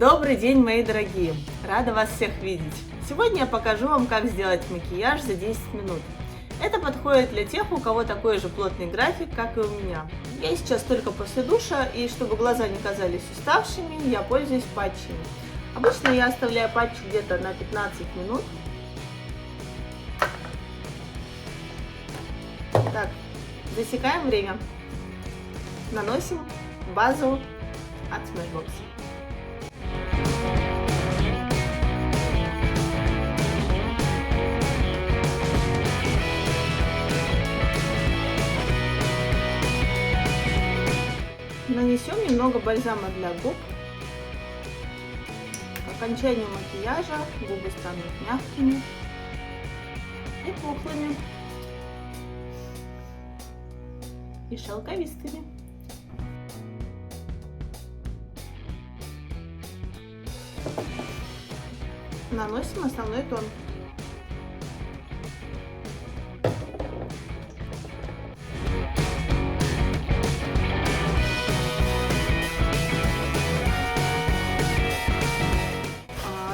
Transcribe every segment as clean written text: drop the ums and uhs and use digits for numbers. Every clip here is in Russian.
Добрый день, мои дорогие! Рада вас всех видеть! Сегодня я покажу вам, как сделать макияж за 10 минут. Это подходит для тех, у кого такой же плотный график, как и у меня. Я сейчас только после душа, и чтобы глаза не казались уставшими, я пользуюсь патчами. Обычно я оставляю патчи где-то на 15 минут. Так, засекаем время. Наносим базу от Smashbox. Нанесем немного бальзама для губ. К окончанию макияжа губы станут мягкими и пухлыми, и шелковистыми. Наносим основной тон.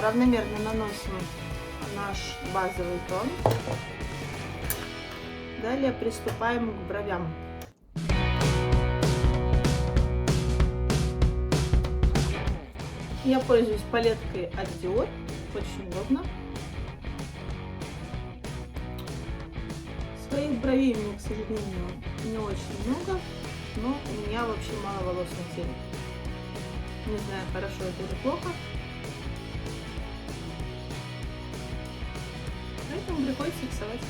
Равномерно наносим наш базовый тон. Далее приступаем к бровям. Я пользуюсь палеткой от Dior, очень удобно. Своих бровей у меня, к сожалению, не очень много, но у меня вообще мало волос на теле. Не знаю, хорошо это или плохо. Поэтому приходится рисовать.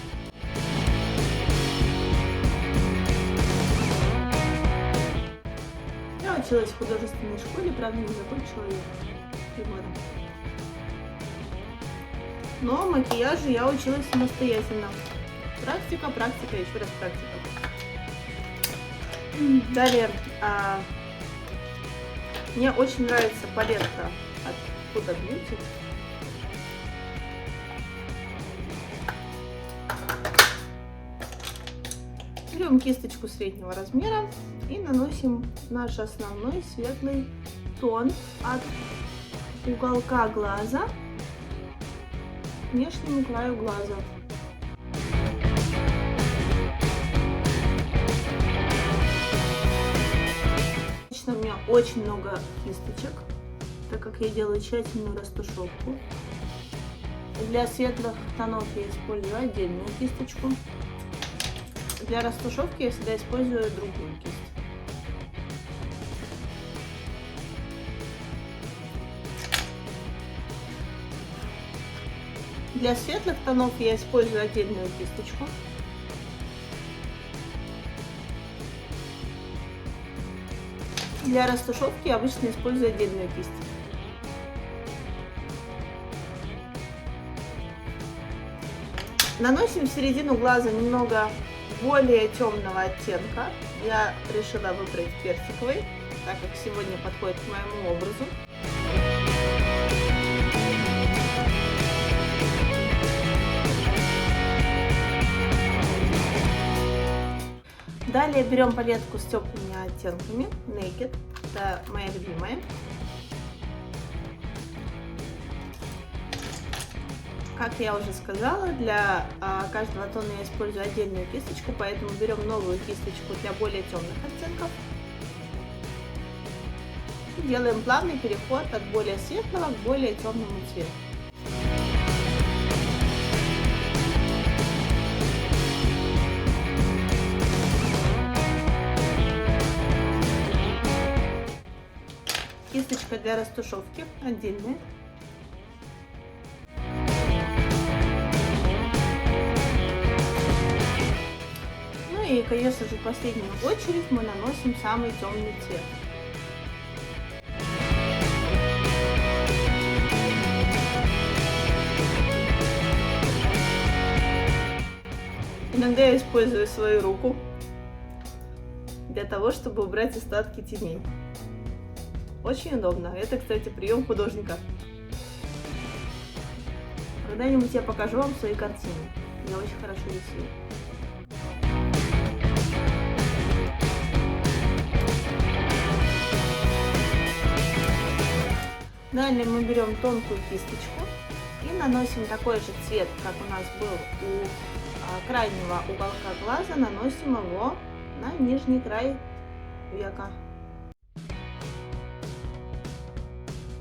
Я училась в художественной школе, правда не закончила ее 3 года. Но макияжу я училась самостоятельно. Практика, практика, еще раз практика. Далее, мне очень нравится палетка от Huda Beauty. Берем кисточку среднего размера и наносим наш основной светлый тон от уголка глаза к внешнему краю глаза. Обычно у меня очень много кисточек, так как я делаю тщательную растушевку. Для светлых тонов я использую отдельную кисточку. Для растушевки я всегда использую другую кисть. Для светлых тонов я использую отдельную кисточку. Для растушевки я обычно использую отдельную кисть. Наносим в середину глаза немного более темного оттенка. Я решила выбрать персиковый, так как сегодня подходит к моему образу. Далее берем палетку с теплыми оттенками Naked, это моя любимая. Как я уже сказала, для каждого тона я использую отдельную кисточку, поэтому берем новую кисточку для более темных оттенков. И делаем плавный переход от более светлого к более темному цвету. Кисточка для растушевки отдельная. И, конечно же, в последнюю очередь мы наносим самый темный цвет. Иногда я использую свою руку для того, чтобы убрать остатки теней. Очень удобно. Это, кстати, прием художника. Когда-нибудь я покажу вам свои картины. Я очень хорошо рисую. Далее мы берем тонкую кисточку и наносим такой же цвет, как у нас был у крайнего уголка глаза, наносим его на нижний край века.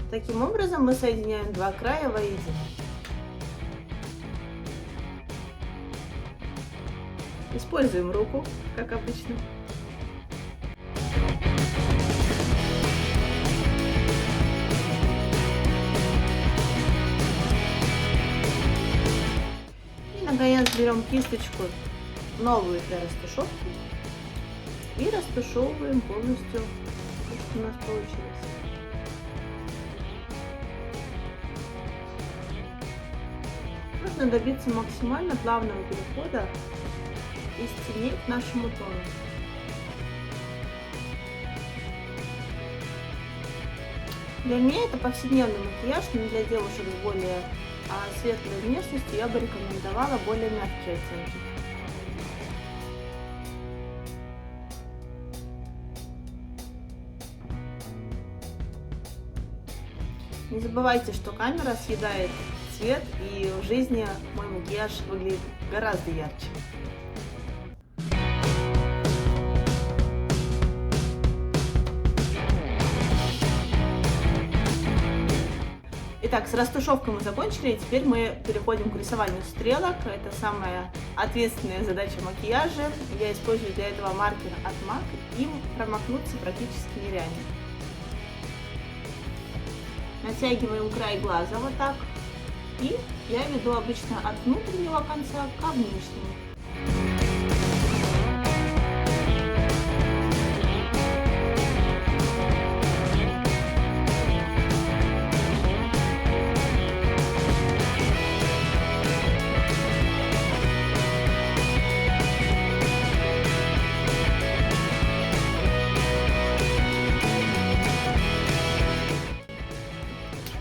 Таким образом мы соединяем два края воедино. Используем руку, как обычно. И наконец берем кисточку новую для растушевки и растушевываем полностью то, что у нас получилось. Нужно добиться максимально плавного перехода из теней к нашему тону. Для меня это повседневный макияж, но для девушек с более светлой внешностью я бы рекомендовала более мягкие оттенки. Не забывайте, что камера съедает цвет, и в жизни мой макияж выглядит гораздо ярче. Итак, с растушевкой мы закончили, и теперь мы переходим к рисованию стрелок. Это самая ответственная задача макияжа. Я использую для этого маркер от MAC, им промокнуться практически нереально. Натягиваем край глаза вот так, и я веду обычно от внутреннего конца к внешнему.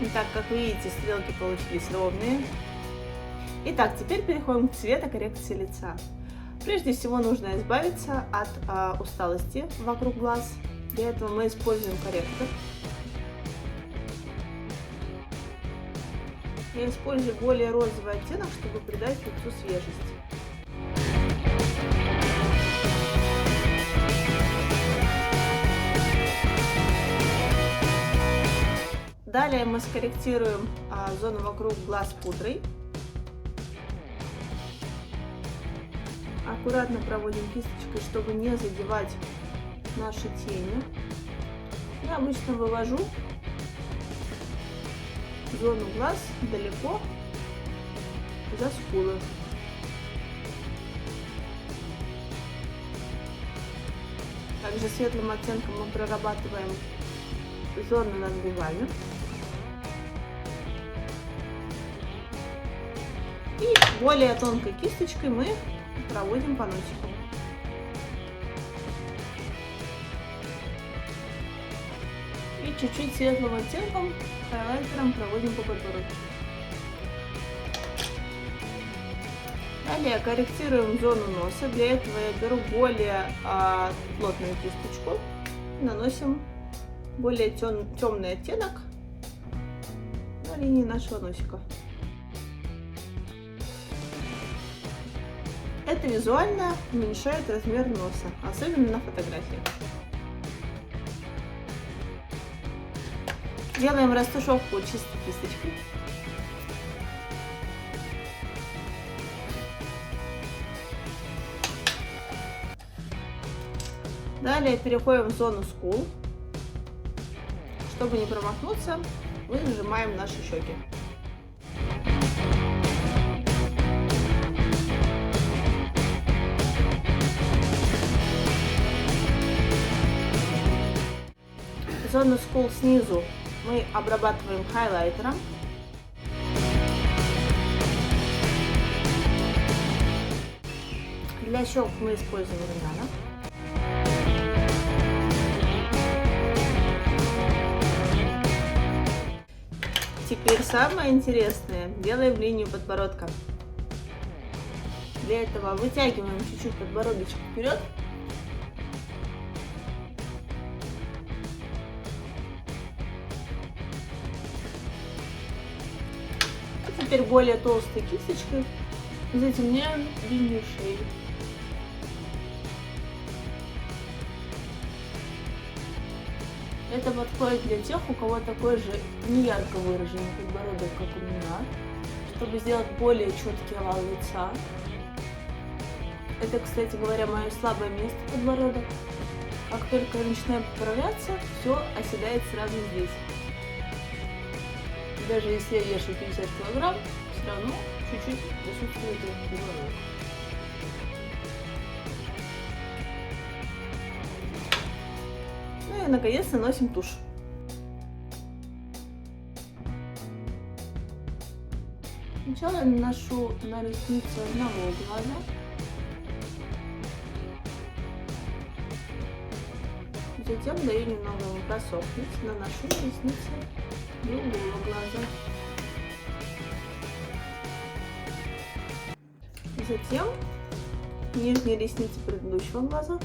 Итак, как вы видите, стрелки получились ровные. Итак, теперь переходим к цветокоррекции лица. Прежде всего нужно избавиться от усталости вокруг глаз. Для этого мы используем корректор. Я использую более розовый оттенок, чтобы придать лицу свежесть. Далее мы скорректируем зону вокруг глаз пудрой. Аккуратно проводим кисточкой, чтобы не задевать наши тени. Я обычно вывожу зону глаз далеко за скулы. Также светлым оттенком мы прорабатываем зону над губами. И более тонкой кисточкой мы проводим по носику. И чуть-чуть светлым оттенком хайлайтером проводим по подбородку. Далее корректируем зону носа. Для этого я беру более плотную кисточку и наносим более темный оттенок на линии нашего носика. Это визуально уменьшает размер носа, особенно на фотографиях. Делаем растушевку чистой кисточкой. Далее переходим в зону скул. Чтобы не промахнуться, мы сжимаем наши щеки. Зону скул снизу мы обрабатываем хайлайтером. Для щек мы используем румяна. Теперь самое интересное. Делаем линию подбородка. Для этого вытягиваем чуть-чуть подбородочек вперед. Теперь более толстой кисточкой затемняем линию шеи. Это подходит для тех, у кого такой же неярко выраженный подбородок, как у меня, чтобы сделать более четкий овал лица. Это, кстати говоря, мое слабое место — подбородок. Как только я начинаю поправляться, все оседает сразу здесь. Даже если я вешу 50 килограмм, все равно чуть-чуть присутствует этот подбородок. Ну и наконец наносим тушь. Сначала я наношу на ресницы одного глаза. Затем даю немного ему просохнуть, наношу ресницы другого глаза. Затем нижние ресницы предыдущего глаза.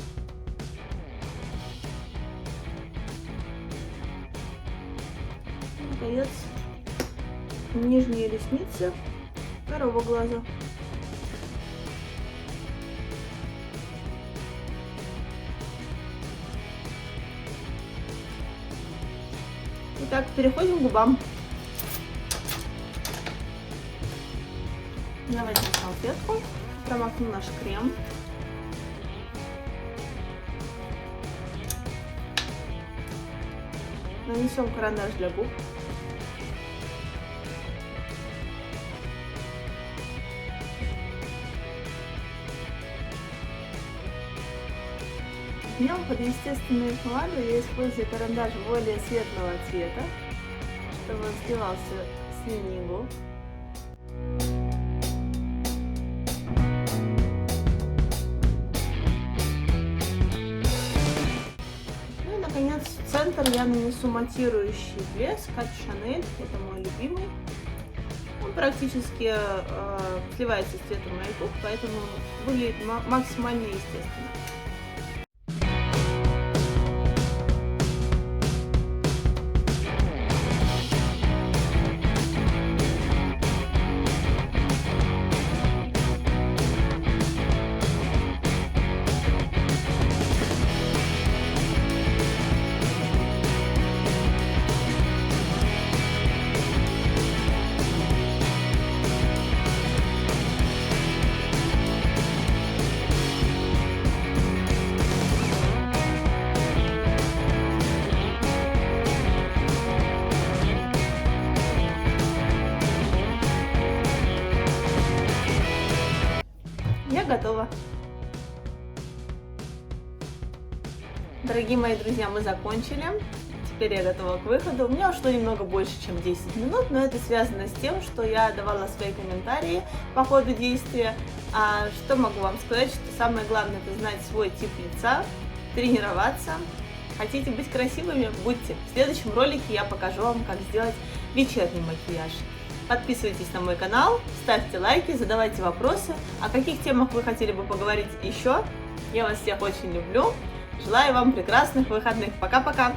Наконец, нижние ресницы второго глаза. Итак, переходим к губам. Я возьму салфетку, промокну наш крем. Нанесем карандаш для губ. Днем под естественную помаду я использую карандаш более светлого цвета, чтобы он сливался с линией губ. Ну и наконец в центр я нанесу матирующий блеск от Chanel, это мой любимый. Он практически сливается с цветом моих губ, поэтому выглядит максимально естественно. Я готова. Дорогие мои друзья, мы закончили. Теперь я готова к выходу. У меня ушло немного больше, чем 10 минут, но это связано с тем, что я давала свои комментарии по ходу действия. А что могу вам сказать, что самое главное — это знать свой тип лица, тренироваться. Хотите быть красивыми? Будьте. В следующем ролике я покажу вам, как сделать вечерний макияж. Подписывайтесь на мой канал, ставьте лайки, задавайте вопросы. О каких темах вы хотели бы поговорить еще? Я вас всех очень люблю. Желаю вам прекрасных выходных. Пока-пока!